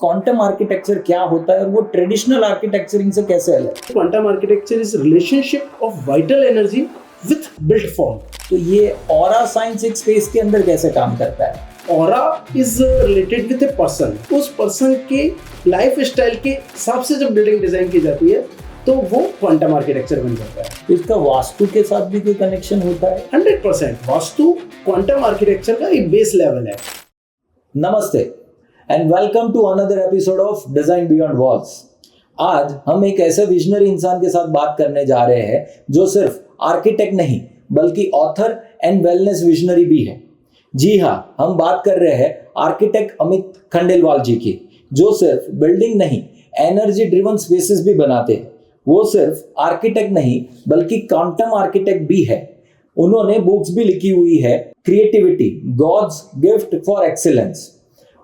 Quantum architecture क्या होता है और वो ट्रेडिशनल आर्किटेक्चरिंग से कैसे अलग है? Quantum architecture is relationship of vital energy with built form. तो ये ऑरा साइंस एक स्पेस के अंदर कैसे काम करता है? Aura is related with a person. उस पर्सन के लाइफ स्टाइल के हिसाब से जब बिल्डिंग डिजाइन की जाती है तो वो क्वांटम आर्किटेक्चर बन जाता है। तो इसका वास्तु के साथ भी कोई कनेक्शन होता है? 100% वास्तु क्वांटम आर्किटेक्चर का एक बेस लेवल है। नमस्ते and welcome to another episode of design beyond walls. आज हम एक ऐसे विजनरी इंसान के साथ बात करने जा रहे हैं जो सिर्फ आर्किटेक्ट नहीं बल्कि ऑथर एंड वेलनेस विजनरी भी है। जी हाँ, हम बात कर रहे हैं आर्किटेक्ट अमित खंडेलवाल जी की, जो सिर्फ बिल्डिंग नहीं एनर्जी ड्रिवन स्पेसेस भी बनाते हैं। वो सिर्फ आर्किटेक्ट नहीं बल्कि क्वांटम आर्किटेक्ट भी है। उन्होंने बुक्स भी लिखी हुई है, creativity God's gift for excellence.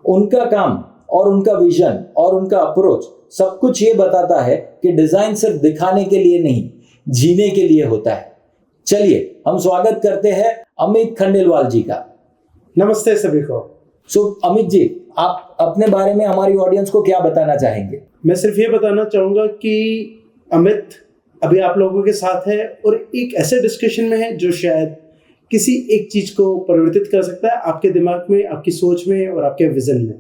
उनका काम और उनका विजन और उनका अप्रोच सब कुछ ये बताता है कि डिजाइन सिर्फ दिखाने के लिए नहीं, जीने के लिए होता है। चलिए हम स्वागत करते हैं अमित खंडेलवाल जी का। नमस्ते सभी को। अमित जी, आप अपने बारे में हमारी ऑडियंस को क्या बताना चाहेंगे? मैं सिर्फ ये बताना चाहूंगा कि अमित अभी आप लोगों के साथ है और एक ऐसे डिस्कशन में है जो शायद किसी एक चीज को परिवर्तित कर सकता है आपके दिमाग में, आपकी सोच में और आपके विजन में।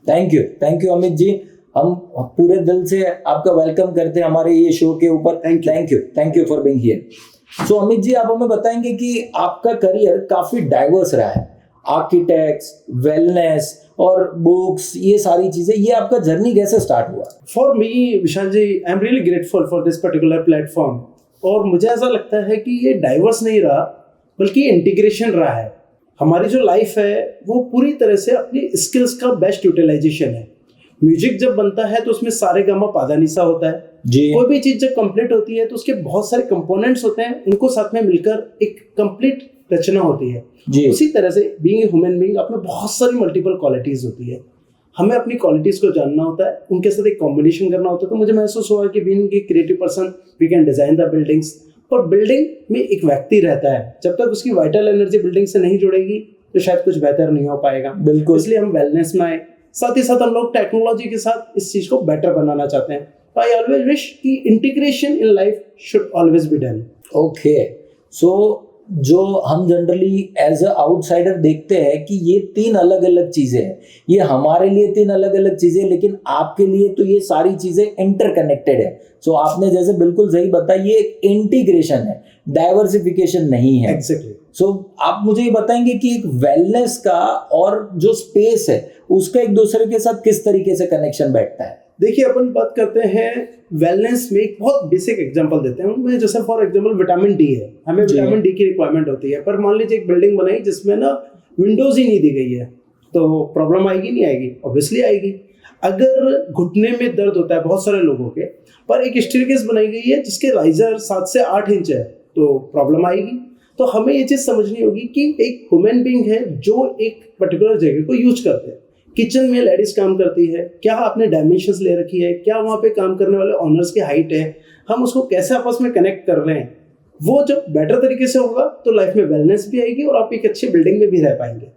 Thank you Amit ji. हम पूरे दिल से आपका वेलकम करते हैं हमारे ये शो के ऊपर। Thank you for being here. So Amit ji, आप हमें बताएंगे कि आपका करियर काफी डाइवर्स रहा है। आर्किटेक्ट्स, वेलनेस और बुक्स, ये सारी चीजें, ये आपका जर्नी कैसे स्टार्ट हुआ? For me Vishal ji, I am really grateful for this particular platform. और मुझे ऐसा लगता है कि ये डाइवर्स नहीं रहा बल्कि इंटीग्रेशन रहा है। हमारी जो लाइफ है वो पूरी तरह से अपनी स्किल्स का बेस्ट यूटिलाइजेशन है। म्यूजिक जब बनता है तो उसमें सारे गामा पाधानीसा होता है जी। कोई भी चीज जब कंप्लीट होती है तो उसके बहुत सारे कंपोनेंट्स होते हैं, उनको साथ में मिलकर एक कंप्लीट रचना होती है जी। उसी तरह से बीइंग ए ह्यूमन बीइंग अपने बहुत सारी मल्टीपल क्वालिटीज होती है। हमें अपनी क्वालिटीज को जानना होता है, उनके साथ एक कॉम्बिनेशन करना होता है। तो मुझे महसूस हुआ कि being a creative person we can design the buildings. और बिल्डिंग में एक व्यक्ति रहता है, जब तक उसकी वाइटल एनर्जी बिल्डिंग से नहीं जुड़ेगी तो शायद कुछ बेहतर नहीं हो पाएगा। बिल्कुल, इसलिए हम वेलनेस में आए। साथ ही साथ हम लोग टेक्नोलॉजी के साथ इस चीज को बेटर बनाना चाहते हैं। आई ऑलवेज विश कि integration in life should always be done. Okay, so जो हम जनरली एज अ आउटसाइडर देखते हैं कि ये तीन अलग अलग चीजें हैं, ये हमारे लिए तीन अलग अलग चीजें, लेकिन आपके लिए तो ये सारी चीजें इंटरकनेक्टेड है। सो आपने जैसे बिल्कुल सही बताया, ये एक इंटीग्रेशन है, डाइवर्सिफिकेशन नहीं है। एग्जैक्टली। सो आप मुझे ये बताएंगे कि एक वेलनेस का और जो स्पेस है उसका एक दूसरे के साथ किस तरीके से कनेक्शन बैठता है? देखिए, अपन बात करते हैं वेलनेस में, एक बहुत बेसिक एग्जांपल देते हैं उनमें। जैसे फॉर एग्जांपल विटामिन डी है, हमें विटामिन डी की रिक्वायरमेंट होती है। पर मान लीजिए एक बिल्डिंग बनाई जिसमें ना विंडोज ही नहीं दी गई है, तो प्रॉब्लम आएगी नहीं आएगी? ऑब्वियसली आएगी। अगर घुटने में दर्द होता है बहुत सारे लोगों के, पर एक स्टेयरकेस बनाई गई है जिसके राइजर 7 से 8 इंच है, तो प्रॉब्लम आएगी। तो हमें ये चीज समझनी होगी कि एक ह्यूमन बीइंग है जो एक पर्टिकुलर जगह को यूज करते हैं। किचन में लेडीज काम करती है, क्या आपने डायमेंशंस ले रखी है? क्या वहाँ पे काम करने वाले ऑनर्स की हाइट है? हम उसको कैसे आपस में कनेक्ट कर रहे हैं? वो जब बेटर तरीके से होगा तो लाइफ में वेलनेस भी आएगी और आप एक अच्छी बिल्डिंग में भी रह पाएंगे।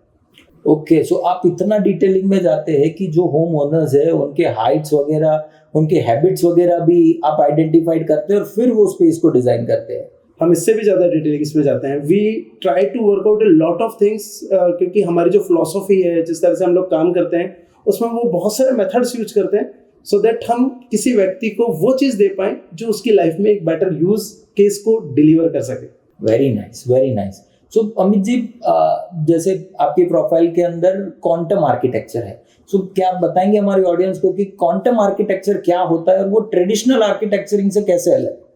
ओके, सो आप इतना डिटेलिंग में जाते हैं कि जो होम ओनर्स है उनके हाइट्स वगैरह, उनके हैबिट्स वगैरह भी आप आइडेंटिफाइड करते हैं और फिर वो स्पेस को डिजाइन करते हैं। हम इससे भी ज़्यादा डिटेलिंग इसमें जाते हैं। We try to work out a lot of things, क्योंकि हमारी जो फिलॉसफी है, जिस तरह से हम लोग काम करते हैं, उसमें वो बहुत सारे मेथड्स यूज करते हैं सो दैट हम किसी व्यक्ति को वो चीज़ दे पाएं जो उसकी लाइफ में एक बेटर यूज केस को डिलीवर कर सके। Very nice, very nice. So Amit ji, जैसे आपकी प्रोफाइल के अंदर क्वांटम आर्किटेक्चर है, सो क्या आप बताएंगे हमारी ऑडियंस को कि क्वांटम आर्किटेक्चर क्या होता है और वो ट्रेडिशनल आर्किटेक्चरिंग से कैसे अलग है?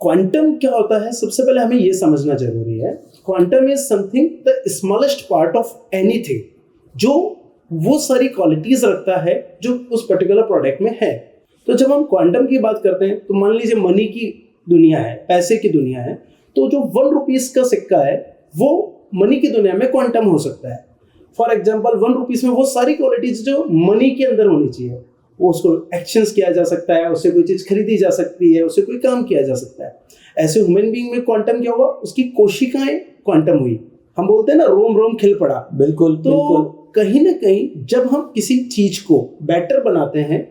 क्वांटम क्या होता है, सबसे पहले हमें ये समझना जरूरी है। Quantum is something the smallest part of anything, जो वो सारी क्वालिटीज रखता है जो उस पर्टिकुलर प्रोडक्ट में है। तो जब हम क्वांटम की बात करते हैं तो मान लीजिए मनी की दुनिया है, पैसे की दुनिया है, तो जो 1 रुपीस का सिक्का है वो मनी की दुनिया में क्वांटम हो सकता है। फॉर एग्जाम्पल 1 रुपीस में वो सारी क्वालिटीज जो मनी के अंदर होनी चाहिए, वो उसको एक्सचेंज किया जा सकता है, उससे कोई चीज खरीदी जा सकती है, उससे कोई काम किया जा सकता है। ऐसे ह्यूमन बीइंग में क्वांटम क्या हुआ, उसकी कोशिकाएं क्वांटम हुई। हम बोलते हैं ना रोम रोम खिल पड़ा। बिल्कुल, तो कहीं ना कहीं जब हम किसी चीज को बेटर बनाते हैं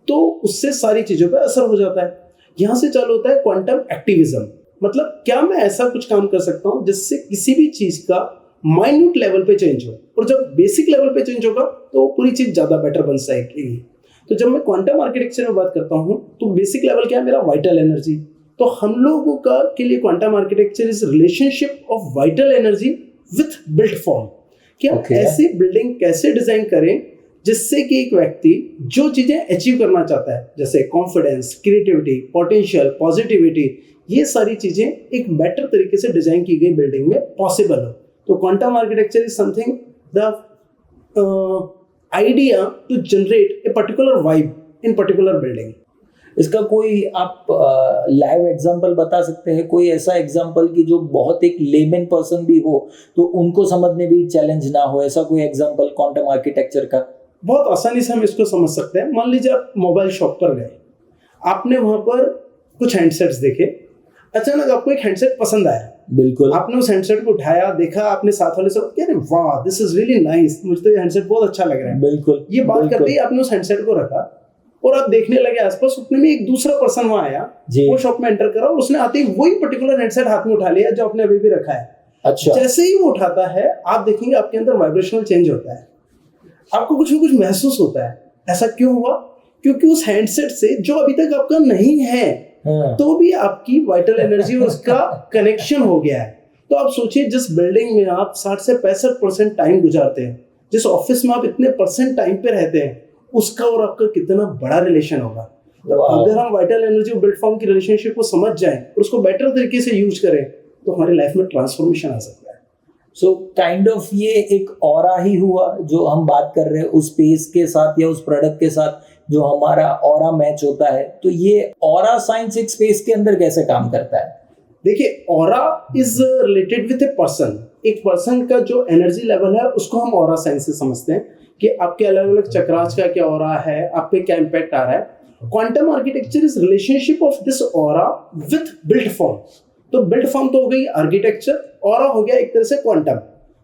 तो उससे सारी चीजों पर असर हो जाता है। यहाँ से चालू होता है क्वांटम एक्टिविज्म। मतलब क्या मैं ऐसा कुछ काम कर सकता हूँ जिससे किसी भी चीज का माइन्यूट लेवल पे चेंज हो, और जब बेसिक लेवल पे चेंज होगा तो पूरी चीज ज्यादा बेटर बन सकेगी। तो जब मैं क्वांटम आर्किटेक्चर में बात करता हूँ तो बेसिक लेवल क्या है मेरा, वाइटल एनर्जी। तो हम लोगों का के लिए quantum architecture is relationship of vital energy with built form, कि हम ऐसी बिल्डिंग कैसे डिजाइन करें जिससे कि एक व्यक्ति जो चीजें अचीव करना चाहता है, जैसे कॉन्फिडेंस, क्रिएटिविटी, पोटेंशियल, पॉजिटिविटी, ये सारी चीजें एक बेटर तरीके से डिजाइन की गई बिल्डिंग में पॉसिबल हो। तो quantum architecture is something the idea to generate a particular vibe in particular building. इसका कोई आप लाइव एग्जांपल बता सकते हैं, कोई ऐसा एग्जांपल कि जो बहुत एक लेमन पर्सन भी हो तो उनको समझने भी चैलेंज ना हो, ऐसा कोई एग्जांपल क्वांटम आर्किटेक्चर का? बहुत आसानी से हम इसको समझ सकते हैं। मान लीजिए आप मोबाइल शॉप पर गए, आपने वहां पर कुछ हैंडसेट्स देखे, अचानक आपको एक हैंडसेट पसंद आया। बिल्कुल। आपने उस हैंडसेट को उठाया, देखा, आपने साथ वाले से कह रहे वाह दिस इज रियली नाइस, मुझे तो ये हैंडसेट बहुत अच्छा लग रहा है। बिल्कुल। ये बात करते ही आपने उस हैंडसेट को रखा और आप देखने लगे आसपास, उतने में एक दूसरा पर्सन वहां आया, वो शॉप में एंटर करा और उसने आते ही वही पर्टिकुलर हैंडसेट हाथ में उठा लिया जो आपने अभी भी रखा है। अच्छा। जैसे ही वो उठाता है आप देखेंगे आपके अंदर वाइब्रेशनल चेंज होता है, आपको कुछ ना कुछ महसूस होता है। ऐसा क्यों हुआ? क्योंकि उस हैंडसेट से जो अभी तक आपका नहीं है तो भी आपकी वाइटल एनर्जी और उसका कनेक्शन हो गया है। तो आप सोचिए, जिस बिल्डिंग में आप 60 से 65% टाइम गुजारते हैं, जिस ऑफिस में आप इतने परसेंट टाइम पे रहते हैं, उसका और आपका कितना बड़ा रिलेशन होगा। तो अगर हम वाइटल एनर्जी और बिल्ट फॉर्म की रिलेशनशिप को समझ जाएं और उसको बेटर तरीके से यूज करें तो हमारी लाइफ में ट्रांसफॉर्मेशन आ सकता है। सो काइंड ऑफ ये एक ऑरा ही हुआ जो हम बात कर रहे हैं, उस स्पेस के साथ या उस प्रोडक्ट के साथ जो हमारा ऑरा मैच होता है। तो ये ऑरा साइंस एक स्पेस के अंदर कैसे काम करता है? देखिए, aura is related with a person. एक पर्सन का जो एनर्जी लेवल है उसको हम ऑरा साइंस से समझते हैं कि आपके अलग अलग चक्रास का क्या ऑरा है, आप पे क्या इम्पैक्ट आ रहा है। Quantum architecture is relationship of this aura with built form. तो बिल्ट फॉर्म तो हो गई आर्किटेक्चर, ऑरा हो गया एक तरह से क्वांटम।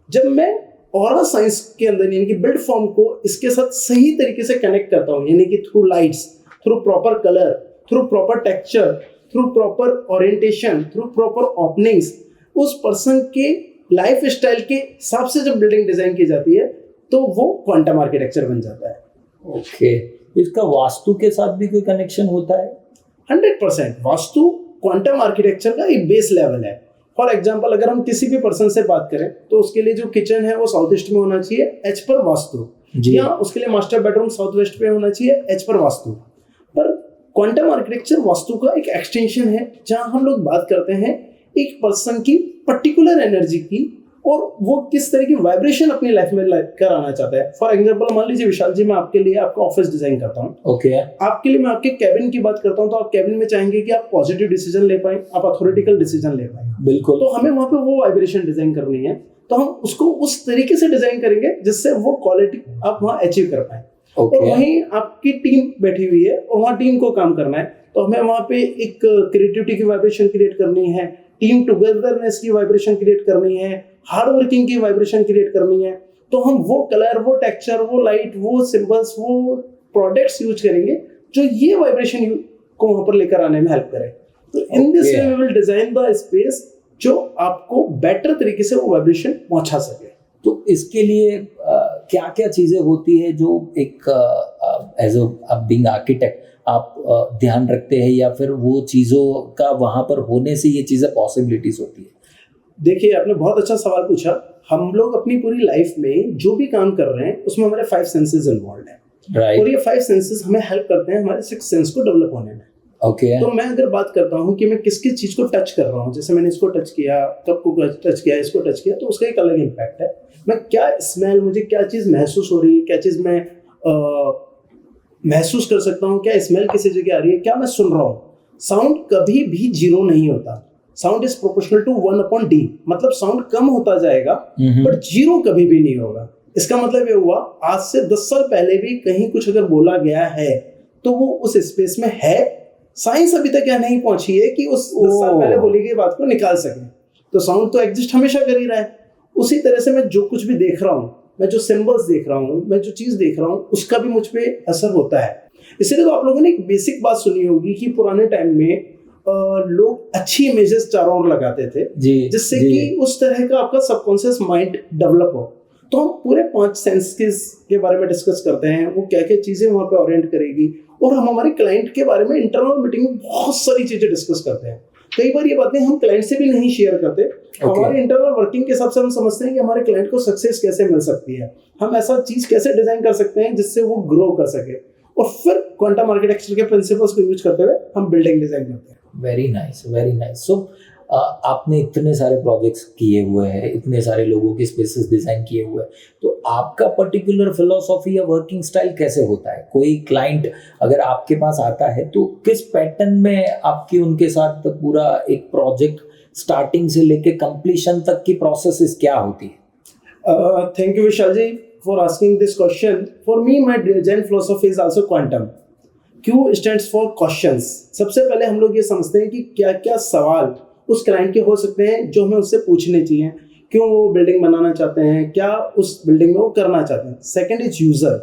जब मैं ऑरा साइंस के अंदर यानी कि बिल्ट फॉर्म को इसके साथ सही तरीके से कनेक्ट करता हूँ, यानी कि through lights, through proper colour, through proper texture, through proper orientation, through proper openings, उस पर्सन के लाइफ स्टाइल के हिसाब से जब बिल्डिंग डिजाइन की जाती है तो वो क्वांटम आर्किटेक्चर बन जाता है। ओके। इसका वास्तु के साथ भी कोई कनेक्शन होता है? 100% वास्तु क्वांटम आर्किटेक्चर का एक बेस लेवल है। फॉर एग्जाम्पल, अगर हम किसी भी पर्सन से बात करें तो उसके लिए जो किचन है वो साउथ ईस्ट में होना चाहिए, एच पर वास्तु, या उसके लिए मास्टर बेडरूम साउथ वेस्ट पे होना चाहिए, एच पर वास्तु। पर क्वांटम आर्किटेक्चर वास्तु का एक एक्सटेंशन है जहां हम लोग बात करते हैं एक पर्सन की पर्टिकुलर एनर्जी की और वो किस तरह की वाइब्रेशन अपनी लाइफ में लेकर आना चाहता है। फॉर एग्जाम्पल, मान लीजिए विशाल जी, मैं आपके लिए आपका ऑफिस डिजाइन करता हूँ। ओके। आपके लिए मैं आपके कैबिन की बात करता हूँ तो आप कैबिन में चाहेंगे कि आप पॉजिटिव डिसीजन ले पाए, आप अथॉरिटिकल डिसीजन ले पाए। बिल्कुल। तो हमें वहां पे वो वाइब्रेशन डिजाइन करनी है, तो हम उसको उस तरीके से डिजाइन करेंगे जिससे वो क्वालिटी आप वहां अचीव कर पाए। और वहीं आपकी टीम बैठी हुई है और वहाँ टीम को काम करना है, तो हमें वहाँ पे एक क्रिएटिविटी की वाइब्रेशन क्रिएट करनी है, टीम टुगेदरनेस की वाइब्रेशन क्रिएट करनी है, हार्ड वर्किंग की वाइब्रेशन क्रिएट करनी है। तो हम वो कलर, वो टेक्सचर, वो लाइट, वो सिंबल्स, वो प्रोडक्ट्स यूज करेंगे जो ये वाइब्रेशन को वहां पर लेकर आने में हेल्प करे। तो in this way we will design the space जो आपको बेटर तरीके से वो वाइब्रेशन पहुंचा सके। तो इसके लिए क्या क्या चीजें होती है जो एक एज अ बीइंग आर्किटेक्ट आप ध्यान रखते हैं, या फिर वो चीजों का वहां पर होने से ये चीजें पॉसिबिलिटीज होती है? देखिए, आपने बहुत अच्छा सवाल पूछा। हम लोग अपनी पूरी लाइफ में जो भी काम कर रहे हैं उसमें हमारे 5 सेंसेस इन्वॉल्व हैं। Right. और ये 5 सेंसेस हमें हेल्प करते हैं हमारे 6 सेंस को डेवलप होने में। Okay. तो मैं अगर बात करता हूँ कि मैं किस किस चीज को टच कर रहा हूँ, जैसे मैंने इसको टच किया, कप को टच किया, इसको टच किया, तो उसका एक अलग इम्पैक्ट है। मैं क्या स्मेल, मुझे क्या चीज महसूस हो रही है, क्या चीज मैं महसूस कर सकता हूँ, क्या स्मेल किसी जगह आ रही है, क्या मैं सुन रहा हूँ। साउंड कभी भी जीरो नहीं होता। Sound is proportional to 1/d। मतलब साउंड कम होता जाएगा बट जीरो कभी भी नहीं होगा। इसका मतलब ये हुआ, आज से 10 साल पहले भी कहीं कुछ अगर बोला गया है तो वो उस स्पेस में है। साइंस अभी तक यहाँ नहीं पहुंची है कि उस 10 साल पहले बोली गई बात को निकाल सके। तो साउंड तो एग्जिस्ट हमेशा कर ही रहा है। उसी तरह से मैं जो कुछ भी देख रहा हूँ मैं जो सिंबल्स देख रहा हूँ, मैं जो चीज़ देख रहा हूँ, उसका भी मुझ पे असर होता है। इसलिए तो आप लोगों ने एक बेसिक बात सुनी होगी कि पुराने टाइम में लोग अच्छी इमेजेस चारों ओर लगाते थे, जिससे कि उस तरह का आपका सबकॉन्शियस माइंड डेवलप हो। तो हम पूरे 5 सेंसेस के बारे में डिस्कस करते हैं, वो क्या क्या चीज़ें वहाँ पे ओरिएंट करेगी, और हम हमारे क्लाइंट के बारे में इंटरनल मीटिंग में बहुत सारी चीज़ें डिस्कस करते हैं। कई बार ये बातें हम क्लाइंट से भी नहीं शेयर करते। हमारे इंटरनल वर्किंग के हिसाब से हम समझते हैं कि हमारे क्लाइंट को सक्सेस कैसे मिल सकती है, हम ऐसा चीज़ कैसे डिजाइन कर सकते हैं जिससे वो ग्रो कर सके, और फिर क्वांटम आर्किटेक्चर के प्रिंसिपल्स को यूज करते हुए हम बिल्डिंग डिजाइन करते हैं। Very nice, very nice. So आपने इतने सारे प्रोजेक्ट्स किए हुए हैं, इतने सारे लोगों के स्पेसेस डिजाइन किए हुए हैं, तो आपका पर्टिकुलर फिलोसॉफी या वर्किंग स्टाइल कैसे होता है? कोई क्लाइंट अगर आपके पास आता है तो किस पैटर्न में आपकी उनके साथ पूरा एक प्रोजेक्ट स्टार्टिंग से लेके कंप्लीशन तक की प्रोसेस क्या होती है? Thank you Vishal ji for asking this question. For me my design philosophy is also quantum. Q stands for questions. सबसे पहले हम लोग ये समझते हैं कि क्या क्या सवाल उस क्लाइंट के हो सकते हैं जो हमें उससे पूछने चाहिए, क्यों वो बिल्डिंग बनाना चाहते हैं, क्या उस बिल्डिंग में वो करना चाहते हैं। सेकंड इज यूजर,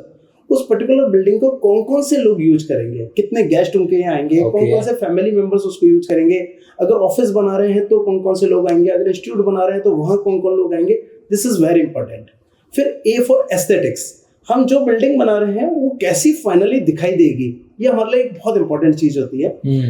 उस पर्टिकुलर बिल्डिंग को कौन कौन से लोग यूज करेंगे, कितने गेस्ट उनके यहाँ आएंगे, कौन कौन से फैमिली मेंबर्स उसको यूज करेंगे, अगर ऑफिस बना रहे हैं तो कौन कौन से लोग आएंगे, अगर इंस्टीट्यूट बना रहे हैं तो वहाँ कौन कौन लोग आएंगे। This is very important. फिर ए फॉर एस्थेटिक्स, हम जो बिल्डिंग बना रहे हैं वो कैसी फाइनली दिखाई देगी, ये हमारे लिए एक बहुत इंपॉर्टेंट चीज होती है।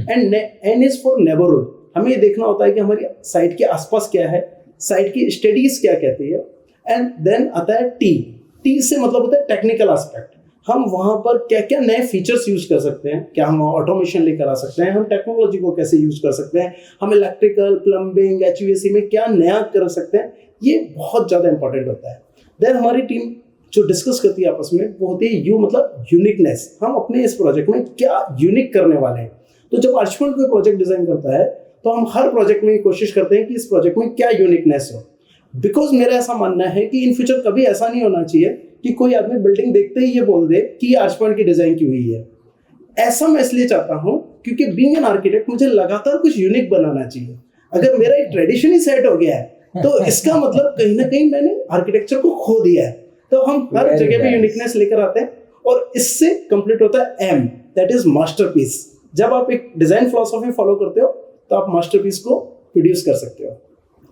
And N is for neighbourhood, हमें ये देखना होता है कि हमारी साइट के आसपास क्या है, साइट की स्टडीज क्या कहती है। एंड देन आता है टी से मतलब होता है टेक्निकल एस्पेक्ट, हम वहां पर क्या क्या नए फीचर्स यूज कर सकते हैं, क्या हम ऑटोमेशन लेकर आ सकते हैं, हम टेक्नोलॉजी को कैसे यूज कर सकते हैं, हम इलेक्ट्रिकल, प्लम्बिंग, HVAC में क्या नया कर सकते हैं, ये बहुत ज्यादा इंपॉर्टेंट होता है। देन हमारी टीम जो डिस्कस करती है आपस में वो होती है यू, मतलब यूनिकनेस, हम अपने इस प्रोजेक्ट में क्या यूनिक करने वाले हैं। तो जब आर्चमैन कोई प्रोजेक्ट डिजाइन करता है तो हम हर प्रोजेक्ट में कोशिश करते हैं कि इस प्रोजेक्ट में क्या यूनिकनेस हो। बिकॉज मेरा ऐसा मानना है कि इन फ्यूचर कभी ऐसा नहीं होना चाहिए कि कोई आदमी बिल्डिंग देखते ही ये बोल दे कि ये आर्चमैन की डिजाइन की हुई है। ऐसा मैं इसलिए चाहता हूँ क्योंकि बीइंग एन आर्किटेक्ट मुझे लगातार कुछ यूनिक बनाना चाहिए। अगर मेरा एक ट्रेडिशन ही सेट हो गया है तो इसका मतलब कहीं ना कहीं मैंने आर्किटेक्चर को खो दिया है। तो हम हर जगह पे यूनिकनेस लेकर आते हैं और इससे कंप्लीट होता है एम, दैट इज मास्टरपीस। जब आप एक डिजाइन फिलॉसफी फॉलो करते हो तो आप मास्टरपीस को प्रोड्यूस कर सकते हो।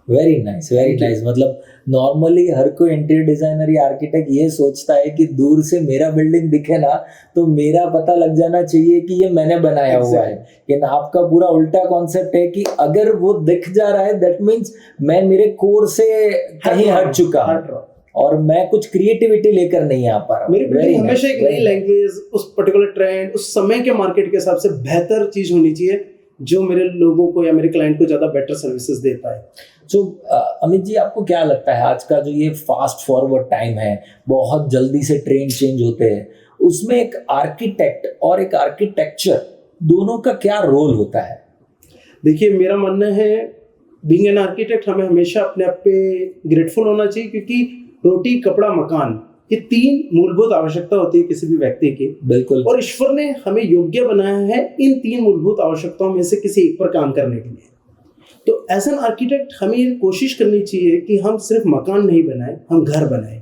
Very nice, very nice. मतलब नॉर्मली हर कोई इंटीरियर डिजाइनर या आर्किटेक्ट ये सोचता है कि दूर से मेरा बिल्डिंग दिखे ना तो मेरा पता लग जाना चाहिए कि ये मैंने बनाया हुआ है। लेकिन आपका पूरा उल्टा कॉन्सेप्ट है कि अगर वो दिख जा रहा है दैट मीन्स मैं मेरे कोर से कहीं हट चुका हूं और मैं कुछ क्रिएटिविटी लेकर नहीं आ पा रहा। मेरी बिल्डिंग हमेशा एक नई लैंग्वेज, उस पर्टिकुलर ट्रेंड, उस समय के मार्केट के हिसाब से बेहतर चीज होनी चाहिए जो मेरे लोगों को या मेरे क्लाइंट को ज्यादा बेटर सर्विसेज दे पाए। तो अमित जी, आपको क्या लगता है आज का जो ये फास्ट फॉरवर्ड टाइम है, बहुत जल्दी से ट्रेंड चेंज होते हैं, उसमें एक आर्किटेक्ट और एक आर्किटेक्चर दोनों का क्या रोल होता है? देखिए, मेरा मानना है बीइंग एन आर्किटेक्ट हमें हमेशा अपने आप पे ग्रेटफुल होना चाहिए, क्योंकि रोटी, कपड़ा, मकान, ये 3 मूलभूत आवश्यकता होती है किसी भी व्यक्ति की। बिल्कुल। और ईश्वर ने हमें योग्य बनाया है इन 3 मूलभूत आवश्यकताओं में से किसी एक पर काम करने के लिए। तो एज एन आर्किटेक्ट हमें ये कोशिश करनी चाहिए कि हम सिर्फ मकान नहीं बनाएं, हम घर बनाएं।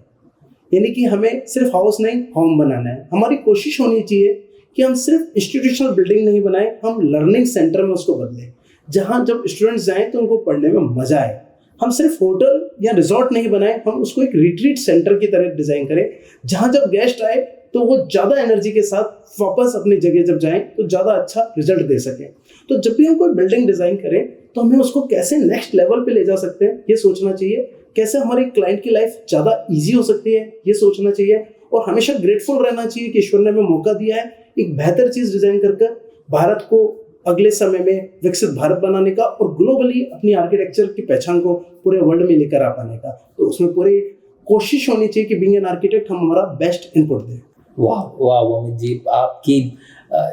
यानी कि हमें सिर्फ हाउस नहीं, होम बनाना है। हमारी कोशिश होनी चाहिए कि हम सिर्फ इंस्टीट्यूशनल बिल्डिंग नहीं बनाएं, हम लर्निंग सेंटर में उसको बदलें, जहाँ जब स्टूडेंट्स जाएं तो उनको पढ़ने में मजा आए। हम सिर्फ होटल या रिजॉर्ट नहीं बनाएं, हम उसको एक रिट्रीट सेंटर की तरह डिजाइन करें, जहाँ जब गेस्ट आए तो वो ज़्यादा एनर्जी के साथ वापस अपनी जगह जब जाएं तो ज़्यादा अच्छा रिजल्ट दे सकें। तो जब भी हम कोई बिल्डिंग डिजाइन करें तो हमें उसको कैसे नेक्स्ट लेवल पे ले जा सकते हैं ये सोचना चाहिए। कैसे हमारे क्लाइंट की लाइफ ज़्यादा ईजी हो सकती है ये सोचना चाहिए, और हमेशा ग्रेटफुल रहना चाहिए कि ईश्वर ने हमें मौका दिया है एक बेहतर चीज़ डिजाइन कर भारत को अगले समय में विकसित भारत बनाने का और ग्लोबली अपनी आर्किटेक्चर की पहचान को पूरे वर्ल्ड में लेकर आ पाने का। तो उसमें पूरी कोशिश होनी चाहिए कि बीइंग एन आर्किटेक्ट हम हमारा बेस्ट इनपुट दें। वाह वाह अमित जी, आपकी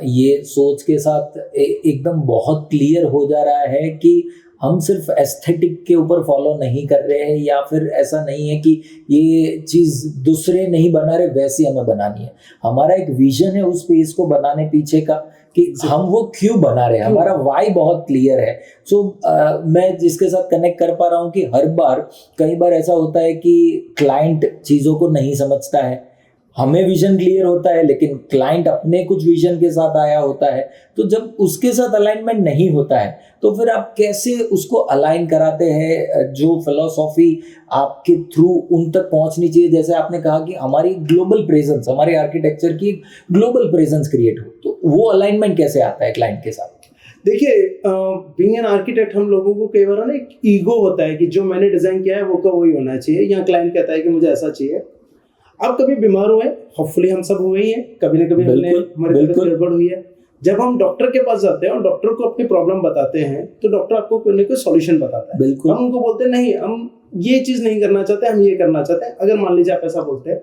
ये सोच के साथ एकदम बहुत क्लियर हो जा रहा है कि हम सिर्फ एस्थेटिक के ऊपर फॉलो नहीं कर रहे हैं, या फिर ऐसा नहीं है कि ये चीज़ दूसरे नहीं बना रहे वैसी हमें बनानी है। हमारा एक विजन है उस स्पेस को बनाने पीछे का कि हम वो क्यों बना रहे हैं, हमारा वाई बहुत क्लियर है। सो मैं जिसके साथ कनेक्ट कर पा रहा हूँ कि हर बार कई बार ऐसा होता है कि क्लाइंट चीज़ों को नहीं समझता है, हमें विजन क्लियर होता है लेकिन क्लाइंट अपने कुछ विजन के साथ आया होता है। तो जब उसके साथ अलाइनमेंट नहीं होता है तो फिर आप कैसे उसको अलाइन कराते हैं, जो फिलॉसफी आपके थ्रू उन तक पहुंचनी चाहिए। जैसे आपने कहा कि हमारी ग्लोबल प्रेजेंस, हमारे आर्किटेक्चर की ग्लोबल प्रेजेंस क्रिएट हो, तो वो अलाइनमेंट कैसे आता है क्लाइंट के साथ? देखिए, बीइंग एन आर्किटेक्ट हम लोगों को कई बार ना एक ईगो होता है कि जो मैंने डिजाइन किया है वो का वही होना चाहिए, या क्लाइंट कहता है कि मुझे ऐसा चाहिए। आप कभी बीमार हुए, होपफुली हम सब हुए ही हैं, कभी ना कभी हमने हमारी तबीयत गड़बड़ हुई है। जब हम डॉक्टर के पास जाते हैं और डॉक्टर को अपनी प्रॉब्लम बताते हैं तो डॉक्टर आपको कोई ना कोई सॉल्यूशन बताता है। हम उनको बोलते हैं नहीं, हम ये चीज नहीं करना चाहते, हम ये करना चाहते हैं। अगर मान लीजिए आप ऐसा बोलते हैं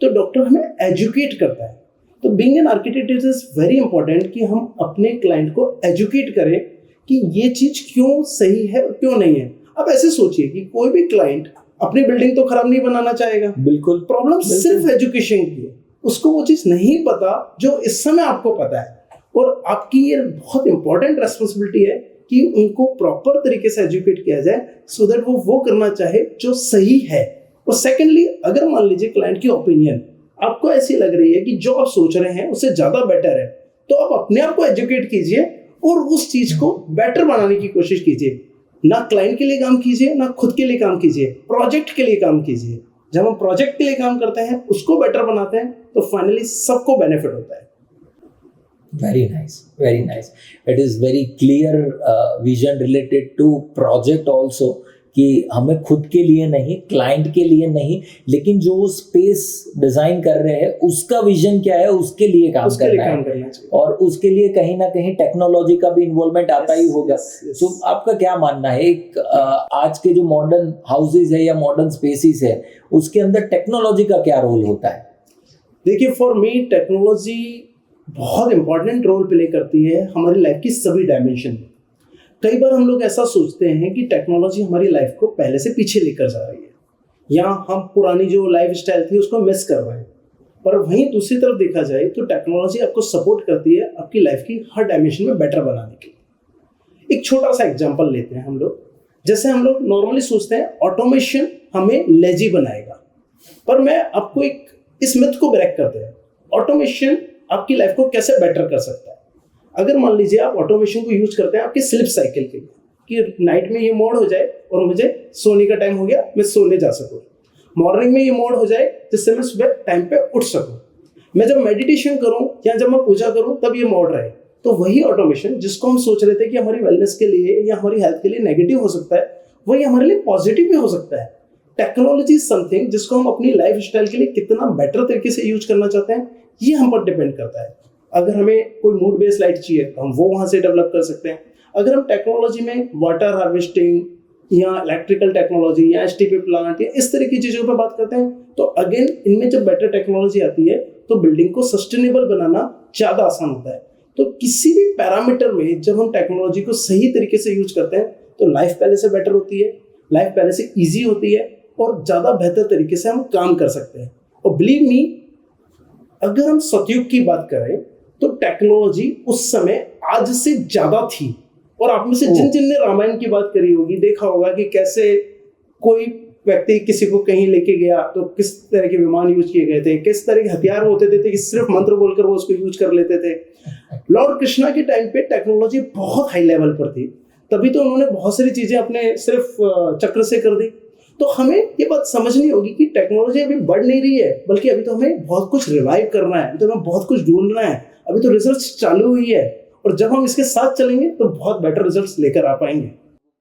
तो डॉक्टर हमें एजुकेट करता है। तो being an architect it is very important कि हम अपने क्लाइंट को एजुकेट करें कि ये चीज क्यों सही है और क्यों नहीं है। अब ऐसे सोचिए कि कोई भी क्लाइंट अपनी बिल्डिंग तो खराब नहीं बनाना चाहेगा। बिल्कुल। प्रॉब्लम सिर्फ एजुकेशन की है, उसको वो चीज नहीं पता जो इस समय आपको पता है। और आपकी ये बहुत इंपॉर्टेंट रेस्पॉन्सिबिलिटी है कि उनको प्रॉपर तरीके से एजुकेट किया जाए सो दैट वो करना चाहे जो सही है। और सेकेंडली, अगर मान लीजिए क्लाइंट की ओपिनियन आपको ऐसी लग रही है कि जो आप सोच रहे हैं उससे ज्यादा बेटर है, तो आप अपने आप को एजुकेट कीजिए और उस चीज को बेटर बनाने की कोशिश कीजिए। ना क्लाइंट के लिए काम कीजिए, ना खुद के लिए काम कीजिए, प्रोजेक्ट के लिए काम कीजिए। जब हम प्रोजेक्ट के लिए काम करते हैं, उसको बेटर बनाते हैं, तो फाइनली सबको बेनिफिट होता है। Very nice, very nice. It is very clear vision related to project also, कि हमें खुद के लिए नहीं, क्लाइंट के लिए नहीं, लेकिन जो स्पेस डिजाइन कर रहे हैं उसका विजन क्या है उसके लिए काम करना है। और उसके लिए कहीं ना कहीं टेक्नोलॉजी का भी इन्वॉल्वमेंट आता ही होगा। तो आपका क्या मानना है, एक आज के जो मॉडर्न हाउसेज है या मॉडर्न स्पेसिस है उसके अंदर टेक्नोलॉजी का क्या रोल होता है? देखिए, फॉर मी टेक्नोलॉजी बहुत इंपॉर्टेंट रोल प्ले करती है हमारी लाइफ की सभी डायमेंशन में। कई बार हम लोग ऐसा सोचते हैं कि टेक्नोलॉजी हमारी लाइफ को पहले से पीछे लेकर जा रही है, या हम पुरानी जो लाइफ स्टाइल थी उसको मिस कर रहे हैं। पर वहीं दूसरी तरफ देखा जाए तो टेक्नोलॉजी आपको सपोर्ट करती है आपकी लाइफ की हर डायमेंशन में बेटर बनाने के लिए। एक छोटा सा एग्जांपल लेते हैं हम लोग। जैसे हम लोग नॉर्मली सोचते हैं ऑटोमेशन हमें लेजी बनाएगा, पर मैं आपको एक इस मिथ को ब्रेक करते हैं। ऑटोमेशन आपकी लाइफ को कैसे बेटर कर सकता है? अगर मान लीजिए आप ऑटोमेशन को यूज करते हैं आपके स्लीप साइकिल के लिए, कि नाइट में ये मोड हो जाए और मुझे सोने का टाइम हो गया, मैं सोने जा सकूं। मॉर्निंग में ये मोड हो जाए जिससे मैं सुबह टाइम पे उठ सकूं। मैं जब मेडिटेशन करूं या जब मैं पूजा करूं तब ये मोड रहे। तो वही ऑटोमेशन जिसको हम सोच रहे थे कि हमारी वेलनेस के लिए या हमारी हेल्थ के लिए नेगेटिव हो सकता है, वही हमारे लिए पॉजिटिव भी हो सकता है। टेक्नोलॉजी इज समथिंग जिसको हम अपनी लाइफ स्टाइल के लिए कितना बेटर तरीके से यूज करना चाहते हैं, ये हम पर डिपेंड करता है। अगर हमें कोई मूड बेस्ड लाइट चाहिए तो हम वो वहां से डेवलप कर सकते हैं। अगर हम टेक्नोलॉजी में वाटर हार्वेस्टिंग या इलेक्ट्रिकल टेक्नोलॉजी या एसटीपी प्लांट या इस तरह की चीजों पर बात करते हैं, तो अगेन इनमें जब बेटर टेक्नोलॉजी आती है तो बिल्डिंग को सस्टेनेबल बनाना ज्यादा आसान होता है। तो किसी भी पैरामीटर में जब हम टेक्नोलॉजी को सही तरीके से यूज करते हैं तो लाइफ पहले से बेटर होती है, लाइफ पहले से ईजी होती है और ज्यादा बेहतर तरीके से हम काम कर सकते हैं। और बिलीव मी, अगर हम सतयुग की बात करें तो टेक्नोलॉजी उस समय आज से ज्यादा थी। और आप में से जिन जिन ने रामायण की बात करी होगी, देखा होगा कि कैसे कोई व्यक्ति किसी को कहीं लेके गया तो किस तरह के विमान यूज किए गए थे, किस तरह के हथियार होते थे कि सिर्फ मंत्र बोलकर वो उसको यूज कर लेते थे। लॉर्ड कृष्णा के टाइम पे टेक्नोलॉजी बहुत हाई लेवल पर थी, तभी तो उन्होंने बहुत सारी चीजें अपने सिर्फ चक्र से कर दी। तो हमें ये बात समझनी होगी कि टेक्नोलॉजी अभी बढ़ नहीं रही है, बल्कि अभी तो हमें बहुत कुछ रिवाइव करना है, अभी तो हमें बहुत कुछ ढूंढना है, अभी तो रिसर्च चालू हुई है। और जब हम इसके साथ चलेंगे तो बहुत बेटर रिजल्ट्स लेकर आ पाएंगे।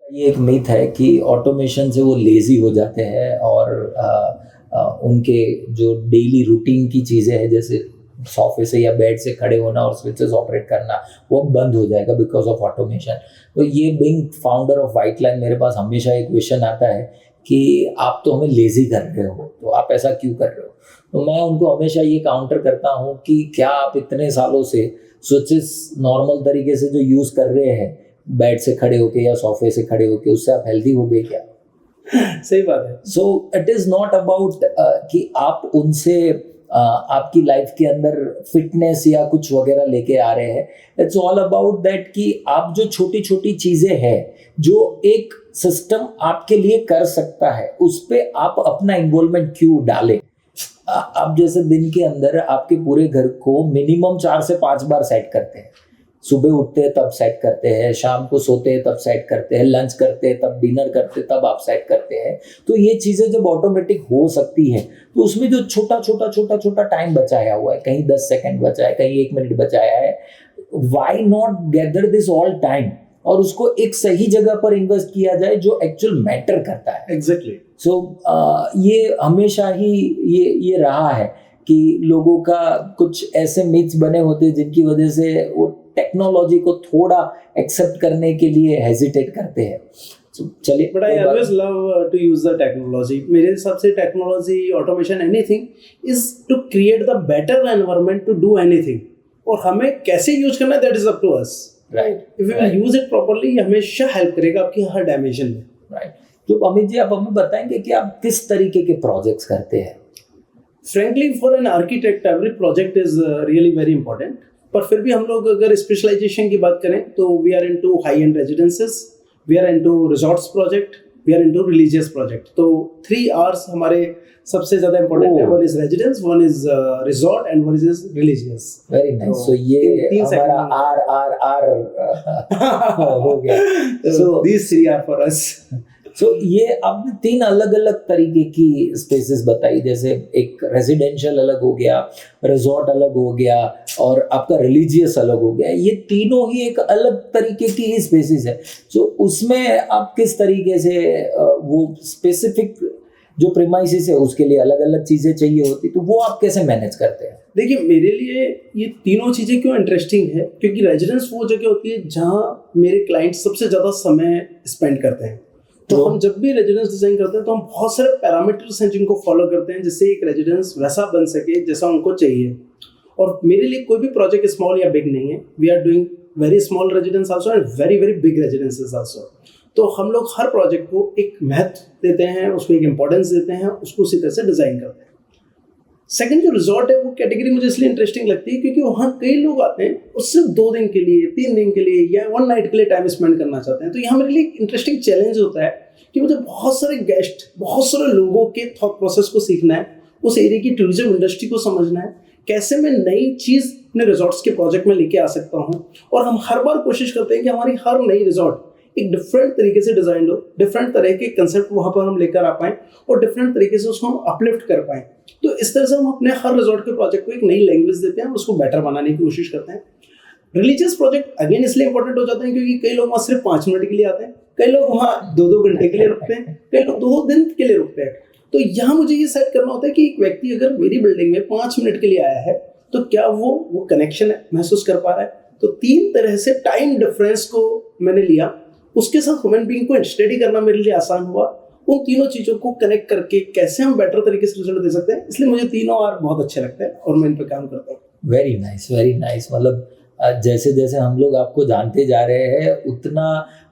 ये एक मिथ है कि ऑटोमेशन से वो लेजी हो जाते हैं और उनके जो डेली रूटीन की चीज़ें हैं, जैसे सोफे से या बेड से खड़े होना और स्विचेस ऑपरेट करना, वो बंद हो जाएगा बिकॉज ऑफ ऑटोमेशन। तो ये being founder of white line, मेरे पास हमेशा एक क्वेश्चन आता है कि आप तो हमें लेजी कर रहे हो, तो आप ऐसा क्यों कर रहे हो? तो मैं उनको हमेशा ये काउंटर करता हूँ कि क्या आप इतने सालों से स्विचेस नॉर्मल तरीके से जो यूज़ कर रहे हैं बेड से खड़े होके या सोफे से खड़े होके, उससे आप हेल्दी हो गए क्या? सही बात है। So it is not about कि आप उनसे आपकी लाइफ के अंदर फिटनेस या कुछ वगैरह लेके आ रहे हैं। इट्स ऑल अबाउट दैट कि आप जो छोटी छोटी चीजें हैं जो एक सिस्टम आपके लिए कर सकता है, उस पे आप अपना इन्वॉल्वमेंट क्यों डालें। आप जैसे दिन के अंदर आपके पूरे घर को मिनिमम 4 से 5 बार सेट करते हैं। सुबह उठते हैं तब सेट करते हैं, शाम को सोते हैं तब सेट करते हैं, लंच करते हैं तब, डिनर करते हैं तब आप सेट करते हैं। तो ये चीज़ें जब ऑटोमेटिक हो सकती है तो उसमें जो छोटा छोटा छोटा छोटा टाइम बचाया हुआ है, कहीं 10 सेकंड बचाया है, कहीं 1 मिनट बचाया है, why not gather this all time और उसको एक सही जगह पर इन्वेस्ट किया जाए जो एक्चुअल मैटर करता है। एग्जैक्टली। सो ये हमेशा ही ये रहा है कि लोगों का कुछ ऐसे मिथ्स बने होते हैं जिनकी वजह से वो टेक्नोलॉजी को थोड़ा एक्सेप्ट करने के लिए हेजिटेट करते हैं। So, चलिए, but I always love to use the technology. मेरे हिसाब से technology, automation, anything is to create the better environment to do anything, और हमें कैसे यूज करना है that is up to us. Right, if we will use it properly, हमेशा help करेगा आपकी हर डायमेंशन में। राइट। तो अमित जी, आप हमें बताएंगे कि आप किस तरीके के प्रोजेक्ट्स करते हैं? Frankly for an architect every project is really very important, पर फिर भी हम लोग अगर स्पेशलाइजेशन की बात करें तो we are into high end residences, we are into resorts project, we are into religious project. तो 3 R's हमारे सबसे ज्यादा इंपॉर्टेंट है। One is residence, one is resort and one is religious. Very nice. So ये हमारा are हो गया। सो दीस 3 are for us. सो ये आपने 3 अलग अलग तरीके की स्पेसेस बताई, जैसे एक रेजिडेंशियल अलग हो गया, रिजॉर्ट अलग हो गया और आपका रिलीजियस अलग हो गया। ये तीनों ही एक अलग तरीके की ही स्पेसेस है। सो उसमें आप किस तरीके से वो स्पेसिफिक जो प्रीमाइसेस है उसके लिए अलग अलग चीज़ें चाहिए होती, तो वो आप कैसे मैनेज करते हैं? देखिए, मेरे लिए ये तीनों चीज़ें क्यों इंटरेस्टिंग है, क्योंकि रेजिडेंस वो जगह होती है जहाँ मेरे क्लाइंट सबसे ज़्यादा समय स्पेंड करते हैं। तो हम जब भी रेजिडेंस डिजाइन करते हैं तो हम बहुत सारे पैरामीटर्स हैं जिनको फॉलो करते हैं जिससे एक रेजिडेंस वैसा बन सके जैसा उनको चाहिए। और मेरे लिए कोई भी प्रोजेक्ट स्मॉल या बिग नहीं है। We are doing very small residence also and very very big residences also. तो हम लोग हर प्रोजेक्ट को एक महत्व देते हैं, उसको एक इंपॉर्टेंस देते हैं, उसको उसी तरह से डिजाइन करते हैं। सेकंड जो रिजॉर्ट है वो कैटेगरी मुझे इसलिए इंटरेस्टिंग लगती है क्योंकि वहाँ कई लोग आते हैं और सिर्फ 2 दिन के लिए, 3 दिन के लिए या 1 नाइट के लिए टाइम स्पेंड करना चाहते हैं। तो यहाँ मेरे लिए इंटरेस्टिंग चैलेंज होता है कि मुझे बहुत सारे गेस्ट, बहुत सारे लोगों के थॉट प्रोसेस को सीखना है, उस एरिया की टूरिज्म इंडस्ट्री को समझना है, कैसे मैं नई चीज़ अपने रिजॉर्ट्स के प्रोजेक्ट में लेके आ सकता हूँ। और हम हर बार कोशिश करते हैं कि हमारी हर नई रिजॉर्ट एक डिफरेंट तरीके से डिजाइन हो, डिफरेंट तरह के कंसेप्ट वहाँ पर हम लेकर आ पाएँ और डिफरेंट तरीके से उसको हम अपलिफ्ट कर पाएँ। तो इस तरह से हम अपने हर रिजॉर्ट के प्रोजेक्ट को एक नई लैंग्वेज देते हैं और उसको बेटर बनाने की कोशिश करते हैं। रिलीजियस प्रोजेक्ट अगेन इसलिए इंपॉर्टेंट हो जाते हैं क्योंकि कई लोग वहाँ सिर्फ 5 मिनट के लिए आते हैं, कई लोग वहाँ 2-2 घंटे के लिए रुकते हैं, कई लोग 2 दिन के लिए रुकते हैं। तो यहाँ मुझे ये सेट करना होता है कि एक व्यक्ति अगर मेरी बिल्डिंग में 5 मिनट के लिए आया है तो क्या वो कनेक्शन महसूस कर पा रहा है। तो 3 तरह से टाइम डिफरेंस को मैंने लिया, उसके साथ ह्यूमन बीइंग को स्टडी करना मेरे लिए आसान हुआ। उन तीनों चीज़ों को कनेक्ट करके कैसे हम बेटर तरीके से रिजल्ट दे सकते हैं, इसलिए मुझे तीनों आर बहुत अच्छे लगते हैं और मैं इन पर काम करता हूँ। Very nice, very nice. मतलब जैसे जैसे हम लोग आपको जानते जा रहे हैं उतना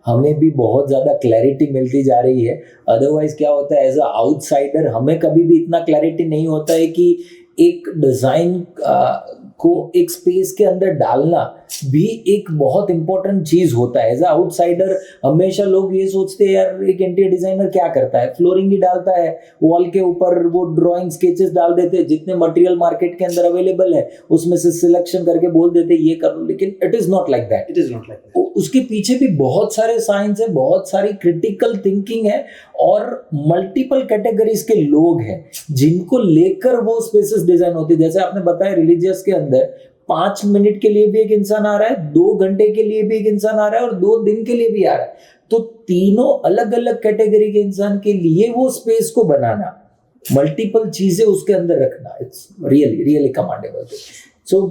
हमें भी बहुत ज़्यादा क्लैरिटी मिलती जा रही है। अदरवाइज क्या होता है, एज अ आउटसाइडर हमें कभी भी इतना क्लैरिटी नहीं होता है कि एक डिज़ाइन को एक स्पेस के अंदर डालना भी एक बहुत इंपॉर्टेंट चीज़ होता है। एज अ आउटसाइडर हमेशा लोग ये सोचते हैं यार एक इंटीरियर डिजाइनर क्या करता है, फ्लोरिंग ही डालता है, वॉल के ऊपर वो ड्राइंग स्केचेस डाल देते हैं, जितने मटेरियल मार्केट के अंदर अवेलेबल है उसमें से सिलेक्शन करके बोल देते हैं ये कर लो। लेकिन it is not like that. It is not like that. उसके पीछे भी बहुत सारे साइंस है, बहुत सारी क्रिटिकल थिंकिंग है और मल्टीपल कैटेगरीज के लोग हैं जिनको लेकर वो स्पेसेस डिजाइन होती है। जैसे आपने बताया रिलीजियस के अंदर 5 मिनट के लिए भी एक इंसान आ रहा है, 2 घंटे के लिए भी एक इंसान आ रहा है और 2 दिन के लिए भी आ रहा है। तो तीनों अलग अलग कैटेगरी के इंसान के लिए वो स्पेस को बनाना, मल्टीपल चीजें उसके अंदर रखना, इट्स रियली रियली कमांडेबल। सो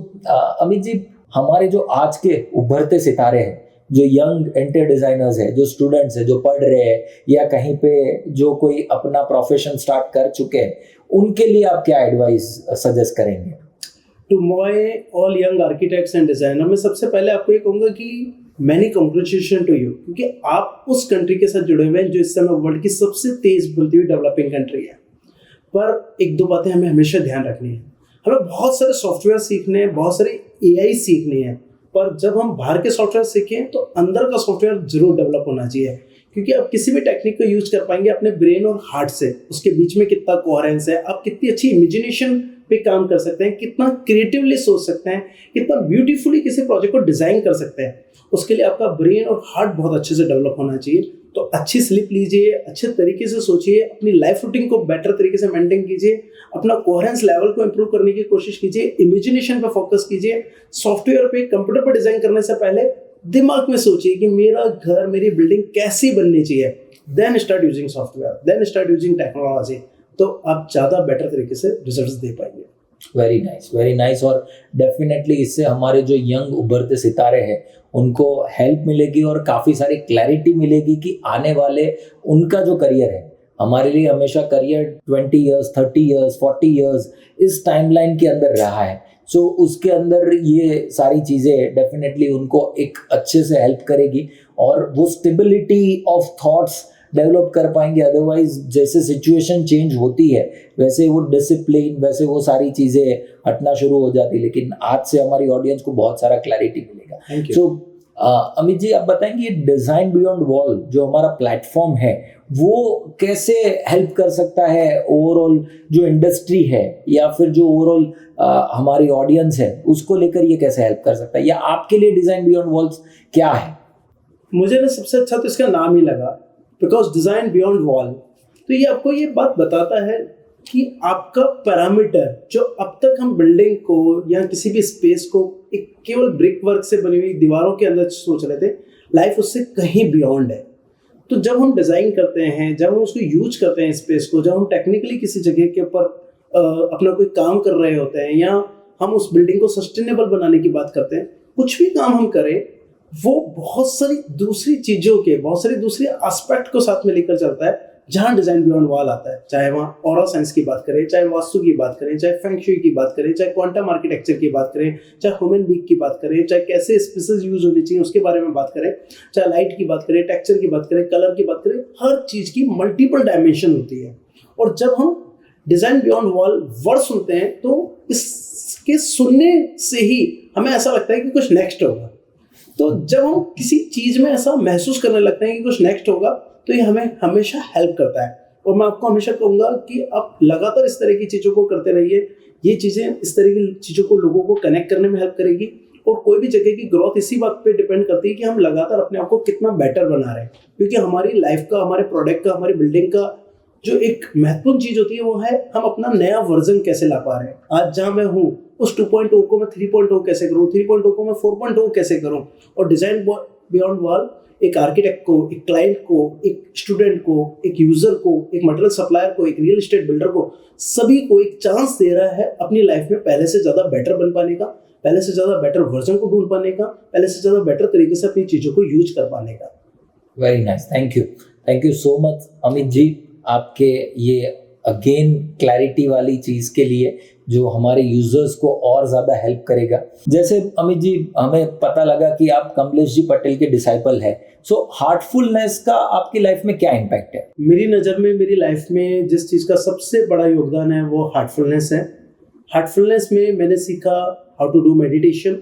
अमित जी, हमारे जो आज के उभरते सितारे हैं, जो यंग इंटीरियर डिजाइनर्स है, जो स्टूडेंट्स है, जो पढ़ रहे हैं या कहीं पे जो कोई अपना प्रोफेशन स्टार्ट कर चुके हैं, उनके लिए आप क्या एडवाइस सजेस्ट करेंगे? To my all young architects and designer, मैं सबसे पहले आपको ये कहूँगा कि मैनी कॉन्ग्रेचुलेशन टू यू, क्योंकि आप उस कंट्री के साथ जुड़े हुए हैं जो इस समय वर्ल्ड की सबसे तेज बनती हुई डेवलपिंग कंट्री है। पर एक दो बातें हमें हमेशा ध्यान रखनी है, हमें बहुत सारे सॉफ्टवेयर सीखने हैं, बहुत सारे AI सीखनी है, पर जब हम बाहर के सॉफ्टवेयर सीखें तो अंदर का सॉफ्टवेयर जरूर डेवलप होना चाहिए, क्योंकि आप किसी भी टेक्निक को यूज कर पाएंगे अपने ब्रेन और हार्ट से। उसके बीच में कितना कोहेरेंस है, आप कितनी अच्छी इमेजिनेशन पे काम कर सकते हैं, कितना क्रिएटिवली सोच सकते हैं, कितना ब्यूटीफुली किसी प्रोजेक्ट को डिजाइन कर सकते हैं, उसके लिए आपका ब्रेन और हार्ट बहुत अच्छे से डेवलप होना चाहिए। तो अच्छी स्लीप लीजिए, अच्छे तरीके से सोचिए, अपनी लाइफ रूटीन को बेटर तरीके से मेंटेन कीजिए, अपना कोहेरेंस लेवल को इंप्रूव करने की कोशिश कीजिए, इमेजिनेशन पे फोकस कीजिए। सॉफ्टवेयर पे, कंप्यूटर पे डिजाइन करने से पहले दिमाग में सोचिए कि मेरा घर, मेरी बिल्डिंग कैसी बननी चाहिए, then start using software, then start using technology, तो आप ज़्यादा बेटर तरीके से रिजल्ट्स दे पाएंगे। Very nice. और डेफिनेटली इससे हमारे जो यंग उभरते सितारे हैं उनको हेल्प मिलेगी और काफ़ी सारी क्लैरिटी मिलेगी कि आने वाले उनका जो करियर है, हमारे लिए हमेशा करियर 20 इयर्स, 30 इयर्स, 40 इयर्स इस टाइमलाइन के अंदर रहा है। सो उसके अंदर ये सारी चीज़ें डेफिनेटली उनको एक अच्छे से हेल्प करेगी और वो स्टेबिलिटी ऑफ थॉट्स डेवलप कर पाएंगे। अदरवाइज जैसे सिचुएशन चेंज होती है वैसे वो डिसिप्लिन, वैसे वो सारी चीज़ें हटना शुरू हो जाती है। लेकिन आज से हमारी ऑडियंस को बहुत सारा क्लैरिटी मिलेगा। सो अमित जी, आप बताएंगे ये डिज़ाइन बियॉन्ड वॉल जो हमारा प्लेटफॉर्म है वो कैसे हेल्प कर सकता है ओवरऑल जो इंडस्ट्री है, या फिर जो ओवरऑल हमारी ऑडियंस है उसको लेकर ये कैसे हेल्प कर सकता है, या आपके लिए डिज़ाइन बियॉन्ड वॉल्स क्या है? मुझे ना सबसे अच्छा तो इसका नाम ही लगा, बिकॉज डिज़ाइन बियॉन्ड वॉल, तो ये आपको ये बात बताता है कि आपका पैरामीटर जो अब तक हम बिल्डिंग को या किसी भी स्पेस को एक केवल ब्रिक वर्क से बनी हुई दीवारों के अंदर सोच रहे थे, लाइफ उससे कहीं बियॉन्ड है। तो जब हम डिज़ाइन करते हैं, जब हम उसको यूज करते हैं स्पेस को, जब हम टेक्निकली किसी जगह के ऊपर अपना कोई काम कर रहे होते हैं, या हम उस बिल्डिंग को सस्टेनेबल बनाने की बात करते हैं, कुछ भी काम हम करें वो बहुत सारी दूसरी चीज़ों के, बहुत सारी दूसरी एस्पेक्ट को साथ में लेकर चलता है, जहाँ डिज़ाइन बियॉन्ड वॉल आता है। चाहे वहाँ ऑरा साइंस की बात करें, चाहे वास्तु की बात करें, चाहे फेंग शुई की बात करें, चाहे क्वांटम आर्किटेक्चर की बात करें, चाहे ह्यूमन बीइंग की बात करें, चाहे कैसे स्पेसेस यूज होनी चाहिए उसके बारे में बात करें, चाहे लाइट की बात करें, टेक्सचर की बात करें, कलर की बात करें, हर चीज़ की मल्टीपल डायमेंशन होती है। और जब हम डिज़ाइन बियॉन्ड वॉल वर्ड सुनते हैं तो इसके सुनने से ही हमें ऐसा लगता है कि कुछ नेक्स्ट होगा। तो जब हम किसी चीज़ में ऐसा महसूस करने लगते हैं कि कुछ नेक्स्ट होगा, तो ये हमें हमेशा हेल्प करता है। और मैं आपको हमेशा कहूँगा कि आप लगातार इस तरह की चीज़ों को करते रहिए। ये चीज़ें, इस तरह की चीज़ों को लोगों को कनेक्ट करने में हेल्प करेगी। और कोई भी जगह की ग्रोथ इसी बात पे डिपेंड करती है कि हम लगातार अपने आप को कितना बेटर बना रहे हैं, क्योंकि हमारी लाइफ का, हमारे प्रोडक्ट का, हमारी बिल्डिंग का जो एक महत्वपूर्ण चीज़ होती है वो है हम अपना नया वर्जन कैसे ला पा रहे हैं। आज जहाँ मैं हूँ उस 2.0 को मैं 3.0 कैसे करूँ, 3.0 को मैं 4.0 कैसे करूँ। और डिज़ाइन बियॉन्ड वॉल एक आर्किटेक्ट को, एक क्लाइंट को, एक स्टूडेंट को, एक यूज़र को, एक मटेरियल सप्लायर को, एक रियल एस्टेट बिल्डर को, सभी को एक चांस दे रहा है अपनी लाइफ में पहले से ज़्यादा बेटर बन पाने का, पहले से ज़्यादा बेटर वर्जन को ढूंढ पाने का, पहले से ज़्यादा बेटर तरीके से अपनी चीज़ों को यूज कर पाने का। Very nice, thank you so much Amit ji, आपके ये अगेन क्लैरिटी वाली चीज़ के लिए जो हमारे यूजर्स को और ज़्यादा हेल्प करेगा। जैसे अमित जी, हमें पता लगा कि आप कमलेश जी पटेल के डिसाइपल हैं। सो हार्टफुलनेस का आपकी लाइफ में क्या इम्पैक्ट है? मेरी नज़र में, मेरी लाइफ में जिस चीज़ का सबसे बड़ा योगदान है वो हार्टफुलनेस है। हार्टफुलनेस में मैंने सीखा हाउ टू डू मेडिटेशन।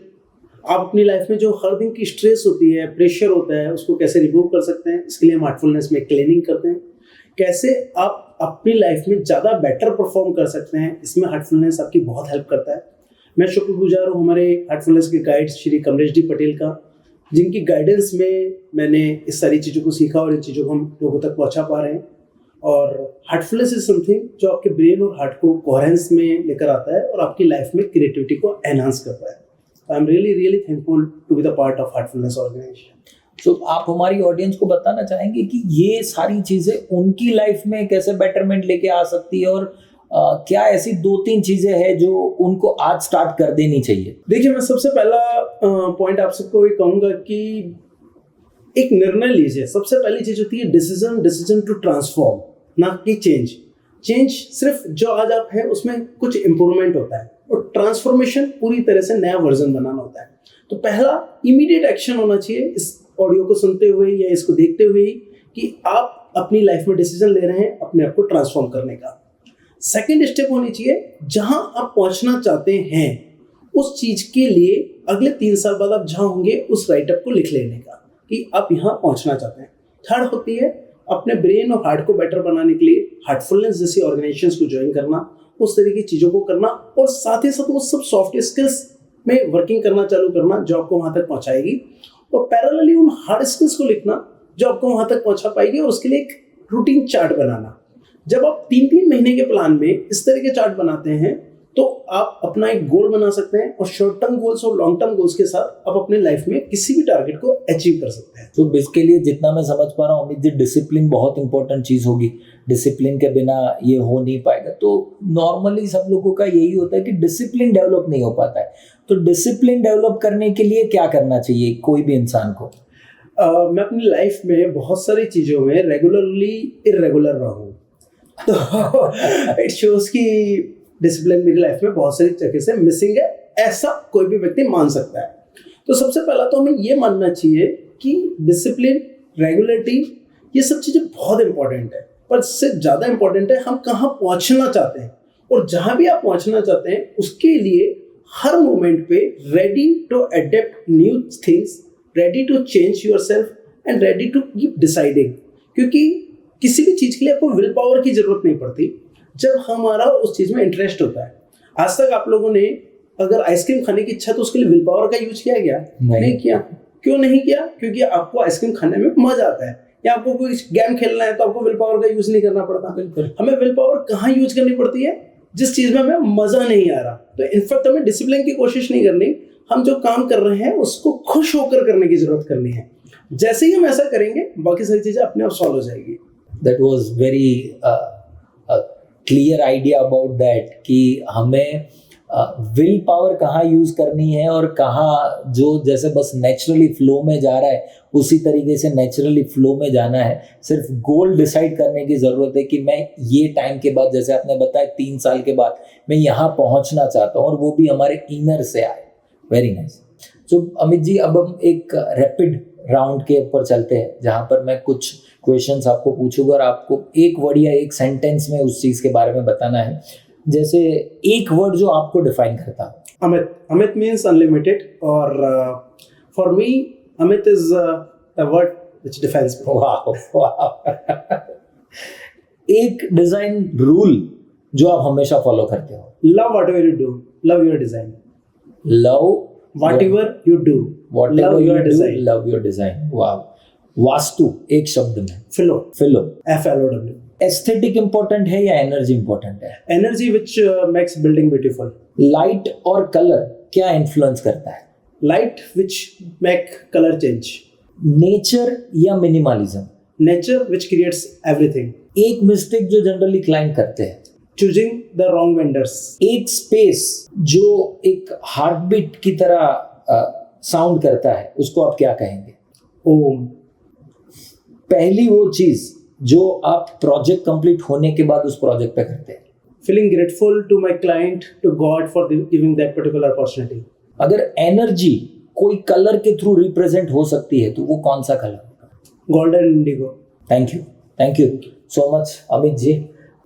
आप अपनी लाइफ में जो हर दिन की स्ट्रेस होती है, प्रेशर होता है, उसको कैसे रिमूव कर सकते हैं, इसके लिए हम हार्टफुलनेस में क्लीनिंग करते हैं। कैसे आप अपनी लाइफ में ज़्यादा बेटर परफॉर्म कर सकते हैं, इसमें हार्टफुलनेस आपकी बहुत हेल्प करता है। मैं शुक्रगुजार हूँ हमारे हार्टफुलनेस के गाइड श्री कमलेश जी पटेल का, जिनकी गाइडेंस में मैंने इस सारी चीज़ों को सीखा और इन चीज़ों को हम लोगों तक पहुँचा पा रहे हैं। और हार्टफुलनेस इज समथिंग जो आपके ब्रेन और हार्ट को कोहेरेंस में लेकर आता है और आपकी लाइफ में क्रिएटिविटी को एनहांस करता है। I am really thankful to be the part of Heartfulness organization. तो आप हमारी ऑडियंस को बताना चाहेंगे कि ये सारी चीज़ें उनकी लाइफ में कैसे बेटरमेंट लेके आ सकती है, और क्या ऐसी 2-3 चीज़ें हैं जो उनको आज स्टार्ट कर देनी चाहिए? देखिए, मैं सबसे पहला पॉइंट आप सबको ये कहूँगा कि एक निर्णय लीजिए। सबसे पहली चीज़ होती है डिसीजन टू ट्रांसफॉर्म, ना कि चेंज। सिर्फ जो आज आप हैं उसमें कुछ इम्प्रूवमेंट होता है, और ट्रांसफॉर्मेशन पूरी तरह से नया वर्जन बनाना होता है। तो पहला इमीडिएट एक्शन होना चाहिए इस ऑडियो को सुनते हुए या इसको देखते हुए ही कि आप अपनी लाइफ में डिसीजन ले रहे हैं अपने आप को ट्रांसफॉर्म करने का। सेकेंड स्टेप होनी चाहिए जहां आप पहुंचना चाहते हैं उस चीज के लिए अगले 3 साल बाद आप जहां होंगे उस राइटअप को लिख लेने का कि आप यहाँ पहुंचना चाहते हैं। थर्ड होती है अपने ब्रेन और हार्ट को बेटर बनाने के लिए हार्टफुलनेस जैसी ऑर्गेनाइजेशंस को ज्वाइन करना, उस तरह की चीज़ों को करना और साथ ही साथ वो सब सॉफ्ट स्किल्स में वर्किंग करना चालू करना जो आपको वहाँ तक पहुँचाएगी, और पैरेलली उन हार्ड स्किल्स को लिखना जो आपको वहाँ तक पहुँचा पाएगी, और उसके लिए एक रूटीन चार्ट बनाना। जब आप 3-3 महीने के प्लान में इस तरह के चार्ट बनाते हैं तो आप अपना एक गोल बना सकते हैं और शॉर्ट टर्म गोल्स और लॉन्ग टर्म गोल्स के साथ आप अपने लाइफ में किसी भी टारगेट को अचीव कर सकते हैं। तो इसके लिए जितना मैं समझ पा रहा हूँ अमित जी, डिसिप्लिन बहुत इंपॉर्टेंट चीज़ होगी। डिसिप्लिन के बिना ये हो नहीं पाएगा। तो नॉर्मली सब लोगों का यही होता है कि डिसिप्लिन डेवलप नहीं हो पाता है। तो डिसिप्लिन डेवलप करने के लिए क्या करना चाहिए कोई भी इंसान को? मैं अपनी लाइफ में बहुत सारी चीज़ों में रेगुलरली इरेगुलर रहा हूँ, तो इट शोज कि डिसिप्लिन मेरी लाइफ में बहुत सारी जगह से मिसिंग है, ऐसा कोई भी व्यक्ति मान सकता है। तो सबसे पहला तो हमें ये मानना चाहिए कि डिसिप्लिन, रेगुलरिटी, ये सब चीज़ें बहुत इंपॉर्टेंट है, पर इससे ज़्यादा इंपॉर्टेंट है हम कहाँ पहुँचना चाहते हैं, और जहाँ भी आप पहुँचना चाहते हैं उसके लिए हर मोमेंट पे ready to adept new things, ready to change yourself and ready to keep deciding. क्योंकि किसी भी चीज़ के लिए आपको विल पावर की जरूरत नहीं पड़ती जब हमारा उस चीज़ में इंटरेस्ट होता है। आज तक आप लोगों ने अगर आइसक्रीम खाने की इच्छा तो उसके लिए विल पावर का यूज किया गया? नहीं किया। क्यों नहीं किया? क्योंकि आपको आइसक्रीम खाने में मजा आता है, या आपको कोई गेम खेलना है तो आपको विल पावर का यूज नहीं करना पड़ता। हमें विल पावर कहाँ यूज करनी पड़ती है? जिस चीज़ में हमें मजा नहीं आ रहा। तो इनफैक्ट हमें डिसिप्लिन की कोशिश नहीं करनी, हम जो काम कर रहे हैं उसको खुश होकर करने की जरूरत करनी है। जैसे ही हम ऐसा करेंगे बाकी सारी चीज़ें अपने आप सॉल्व हो जाएगी। That was very clear idea about that कि हमें विल पावर कहाँ यूज़ करनी है और कहाँ जो जैसे बस नेचुरली फ्लो में जा रहा है उसी तरीके से नेचुरली फ्लो में जाना है। सिर्फ गोल डिसाइड करने की ज़रूरत है कि मैं ये टाइम के बाद, जैसे आपने बताया 3 साल के बाद मैं यहाँ पहुँचना चाहता हूँ, और वो भी हमारे इनर से आए। Very nice. तो अमित जी, अब हम एक रैपिड राउंड के ऊपर चलते हैं जहाँ पर मैं कुछ क्वेश्चंस आपको पूछूंगा और आपको एक वर्ड या एक सेंटेंस में उस चीज़ के बारे में बताना है। जैसे एक वर्ड जो आपको डिफाइन करता है। अमित। अमित मीन्स अनलिमिटेड, और for me Amit is the word which defines me. वाह। एक डिजाइन रूल जो आप हमेशा फॉलो करते हो। Love whatever you do, love your design. Love whatever you do, whatever you do, love your design. वाह। वास्तु एक शब्द में। Flow. Flow, FLOW। Aesthetic important है या एनर्जी इंपॉर्टेंट है? Energy which makes building beautiful. Light और कलर क्या influence करता है? Light which make colour change. Nature या minimalism? Nature which creates everything. एक मिस्टेक जो जनरली क्लाइंट करते हैं। Choosing the wrong vendors. एक स्पेस जो एक हार्ट बीट की तरह साउंड करता है उसको आप क्या कहेंगे? ओम। पहली वो चीज जो आप प्रोजेक्ट कंप्लीट होने के बाद उस प्रोजेक्ट पे करते हैं। Feeling grateful to my client, to God for giving that particular opportunity. अगर एनर्जी कोई कलर के थ्रू रिप्रेजेंट हो सकती है तो वो कौन सा कलर होगा? Golden indigo. Thank you so much Amit ji.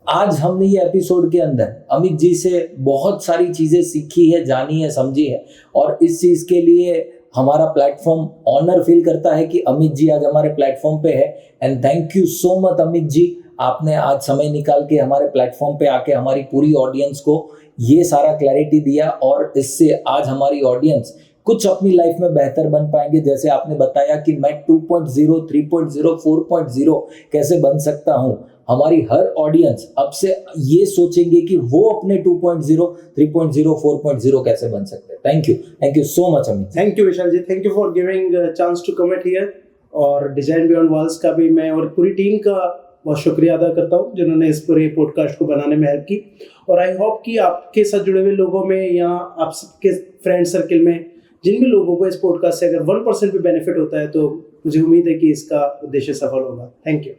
आज हमने ये एपिसोड के अंदर अमित जी से बहुत सारी चीजें सीखी है, जानी है, समझी है, और इस चीज के लिए हमारा प्लेटफॉर्म ऑनर फील करता है कि अमित जी आज हमारे प्लेटफॉर्म पे है। And thank you so much Amit ji, आपने आज समय निकाल के हमारे प्लेटफॉर्म पे आके हमारी पूरी ऑडियंस को ये सारा क्लैरिटी दिया, और इससे आज हमारी ऑडियंस कुछ अपनी लाइफ में बेहतर बन पाएंगे। जैसे आपने बताया कि मैं 2.0, 3.0, 4.0 कैसे बन सकता हूँ। हमारी हर ऑडियंस अब से ये सोचेंगे कि वो अपने 2.0, 3.0, 4.0 कैसे बन सकते हैं। Thank you so much Amit. Thank you Vishal ji, thank you for giving chance to comment here. और डिजाइन बियॉन्ड वॉल्स का भी मैं और पूरी टीम का बहुत शुक्रिया अदा करता हूँ जिन्होंने इस पूरे पॉडकास्ट को बनाने में हेल्प की। और आई होप कि आपके साथ जुड़े हुए लोगों में या आप सबके फ्रेंड सर्किल में जिन भी लोगों को इस पॉडकास्ट से अगर 1% भी बेनिफिट होता है तो मुझे उम्मीद है कि इसका उद्देश्य सफल होगा। Thank you.